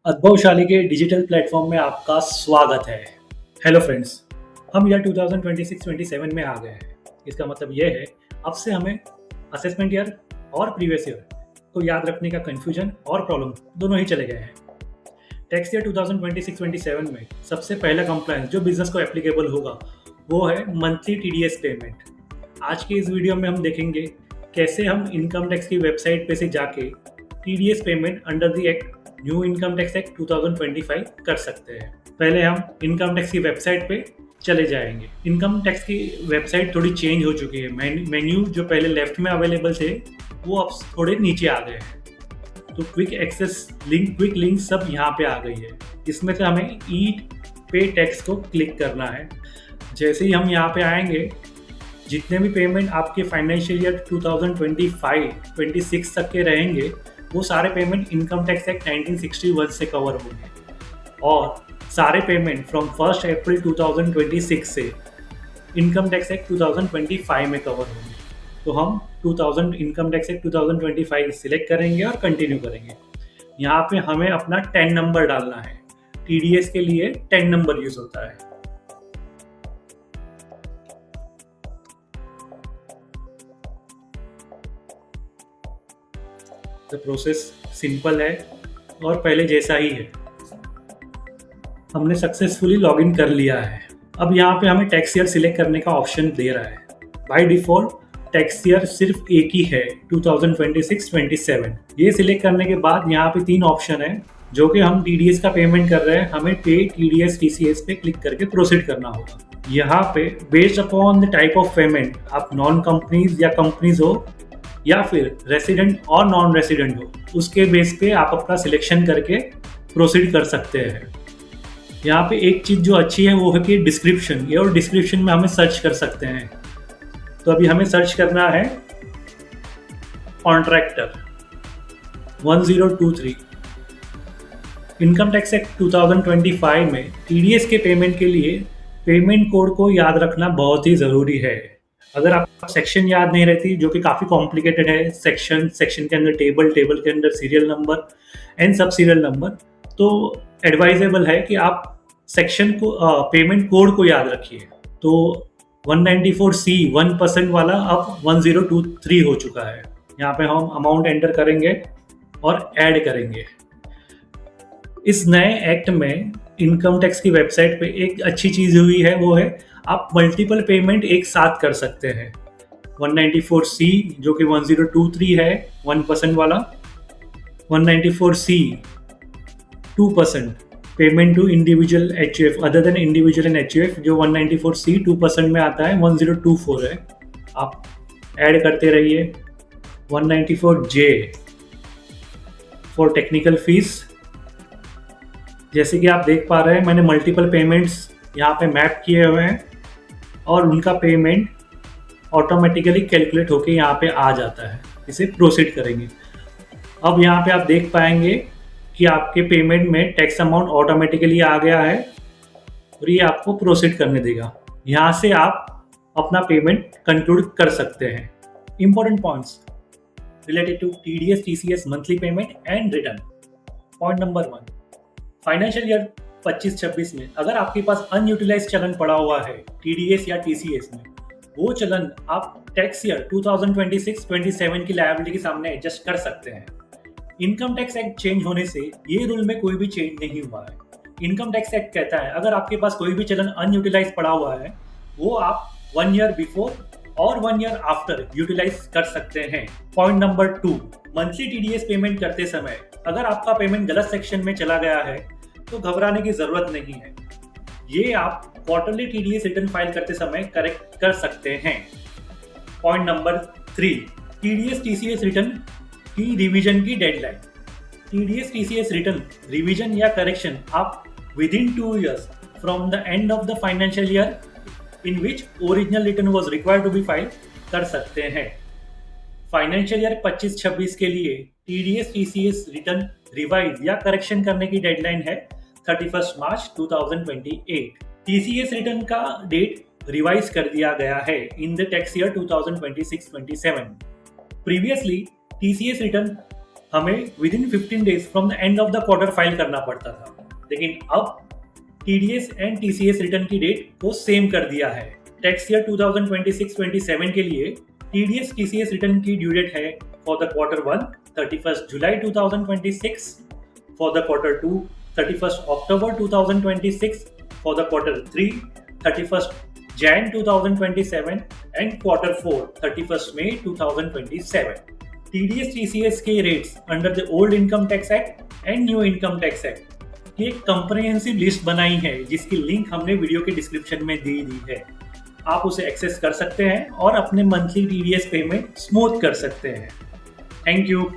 अद्भुतशाली के digital platform में आपका स्वागत है। हेलो फ्रेंड्स, हम ईयर 2026-27 में आ गए हैं। इसका मतलब ये है अब से हमें असेसमेंट ईयर और प्रीवियस ईयर को याद रखने का कन्फ्यूजन और प्रॉब्लम दोनों ही चले गए हैं। टैक्स ईयर 2026-27 में सबसे पहला कंप्लायंस जो बिजनेस को एप्लीकेबल होगा वो है मंथली टीडीएस पेमेंट। आज की इस वीडियो में हम देखेंगे कैसे हम इनकम टैक्स की वेबसाइट पे से जाके TDS payment under the act new income tax act 2025 कर सकते हैं। पहले हम इनकम टैक्स की वेबसाइट पे चले जाएंगे। इनकम टैक्स की वेबसाइट थोड़ी चेंज हो चुकी है। मेन्यू जो पहले लेफ्ट में अवेलेबल थे वो अब थोड़े नीचे आ गए हैं। तो quick access link, quick link सब यहाँ पे आ गई है। इसमें से हमें ई पे टैक्स को क्लिक करना है। जैसे ही हम यहाँ पे आएंगे, जितने भी पेमेंट आपके फाइनेंशियल ईयर 2025-26 तक के रहेंगे वो सारे पेमेंट इनकम टैक्स एक्ट 1961 से कवर होंगे और सारे पेमेंट फ्रॉम 1 अप्रैल 2026 से इनकम टैक्स एक्ट 2025 में कवर होंगे। तो हम 2000 इनकम टैक्स एक्ट 2025 सिलेक्ट करेंगे और कंटिन्यू करेंगे। यहाँ पे हमें अपना 10 नंबर डालना है। टीडीएस के लिए 10 नंबर यूज होता है। तो प्रोसेस सिंपल है और पहले जैसा ही है। हमने सक्सेसफुली लॉगिन कर लिया है। अब यहाँ पे हमें टैक्स ईयर सिलेक्ट करने का ऑप्शन दे रहा है। बाय डिफॉल्ट टैक्स ईयर सिर्फ एक ही है, 2026-27। ये सिलेक्ट करने के बाद यहाँ पे 3 ऑप्शन है जो कि हम टीडीएस का पेमेंट कर रहे हैं। हमें पे टीडीएस टीसीएस पे क्लिक करके प्रोसीड करना होगा। यहाँ पे based upon the type of payment, आप नॉन कंपनीज या कंपनीज हो या फिर रेसिडेंट और नॉन रेसिडेंट हो, उसके बेस पे आप अपना सिलेक्शन करके प्रोसीड कर सकते हैं। यहाँ पे एक चीज़ जो अच्छी है वो है कि डिस्क्रिप्शन, ये और डिस्क्रिप्शन में हमें सर्च कर सकते हैं। तो अभी हमें सर्च करना है कॉन्ट्रैक्टर 1023। इनकम टैक्स एक्ट 2025 में टीडीएस के पेमेंट के लिए पेमेंट कोड को याद रखना बहुत ही ज़रूरी है। अगर आप सेक्शन याद नहीं रहती, जो कि काफ़ी कॉम्प्लिकेटेड है, सेक्शन के अंदर टेबल के अंदर सीरियल नंबर एंड सब सीरियल नंबर, तो एडवाइजेबल है कि आप सेक्शन को पेमेंट कोड को याद रखिए। तो 194C 1% वाला अब 1023 हो चुका है। यहाँ पे हम अमाउंट एंटर करेंगे और ऐड करेंगे। इस नए एक्ट में इनकम टैक्स की वेबसाइट पे एक अच्छी चीज़ हुई है, वो है आप मल्टीपल पेमेंट एक साथ कर सकते हैं। 194C जो कि 1023 है 1% वाला, 194C 2% payment to individual HUF other than individual and HUF जो 194C 2% में आता है 1024 है। आप ऐड करते रहिए। 194J for technical fees. जैसे कि आप देख पा रहे हैं, मैंने मल्टीपल पेमेंट्स यहाँ पे मैप किए हुए हैं और उनका पेमेंट ऑटोमेटिकली कैलकुलेट होके यहाँ पे आ जाता है। इसे प्रोसीड करेंगे। अब यहाँ पे आप देख पाएंगे कि आपके पेमेंट में टैक्स अमाउंट ऑटोमेटिकली आ गया है और ये आपको प्रोसीड करने देगा। यहाँ से आप अपना पेमेंट कंक्लूड कर सकते हैं। Important points related to TDS TCS monthly payment and return. Point number 1, financial year 25-26 में अगर आपके पास अनयूटिलाइज चलन पड़ा हुआ है टीडीएस या टीसीएस में, वो चलन आप टैक्स ईयर 2026-27 की लायबिलिटी के सामने एडजस्ट कर सकते हैं। इनकम टैक्स एक्ट चेंज होने से ये रूल में कोई भी चेंज नहीं हुआ है। इनकम टैक्स एक्ट कहता है अगर आपके पास कोई भी चलन अनयूटिलाइज पड़ा हुआ है वो आप 1 ईयर बिफोर और 1 ईयर आफ्टर यूटिलाइज कर सकते हैं। Point number 2, monthly TDS payment करते समय अगर आपका पेमेंट गलत सेक्शन में चला गया है तो घबराने की जरूरत नहीं है। ये आप क्वार्टरली टीडीएस रिटर्न फाइल करते समय करेक्ट कर सकते हैं। Point number 3, TDS TCS return की रिवीजन की deadline. TDS TCS return revision या करेक्शन आप within 2 years from the end of the financial year in which original return was required to be file कर सकते हैं। Financial year 25-26 के लिए TDS TCS return revise या correction करने की डेडलाइन है 31 मार्च 2028। टीसीएस रिटर्न का डेट रिवाइज कर दिया गया है in the tax year 2026-27। Previously TCS return हमें within 15 days from the end of the quarter file करना पड़ता था, लेकिन अब टीडीएस एंड टीसीएस रिटर्न की डेट को सेम कर दिया है। टैक्स ईयर 2026-27 के लिए टीडीएस टीसीएस रिटर्न की ड्यू डेट है for the quarter 1 31 July 2026, for the quarter 2 31 October 2026, for the quarter 3 31 Jan 2027 and quarter 4 31 May 2027। TDS TCS के rates under the old income tax act and new income tax act की एक comprehensive list बनाई है, जिसकी link हमने video के description में दी है। आप उसे एक्सेस कर सकते हैं और अपने मंथली टीडीएस पेमेंट स्मूथ कर सकते हैं। Thank you.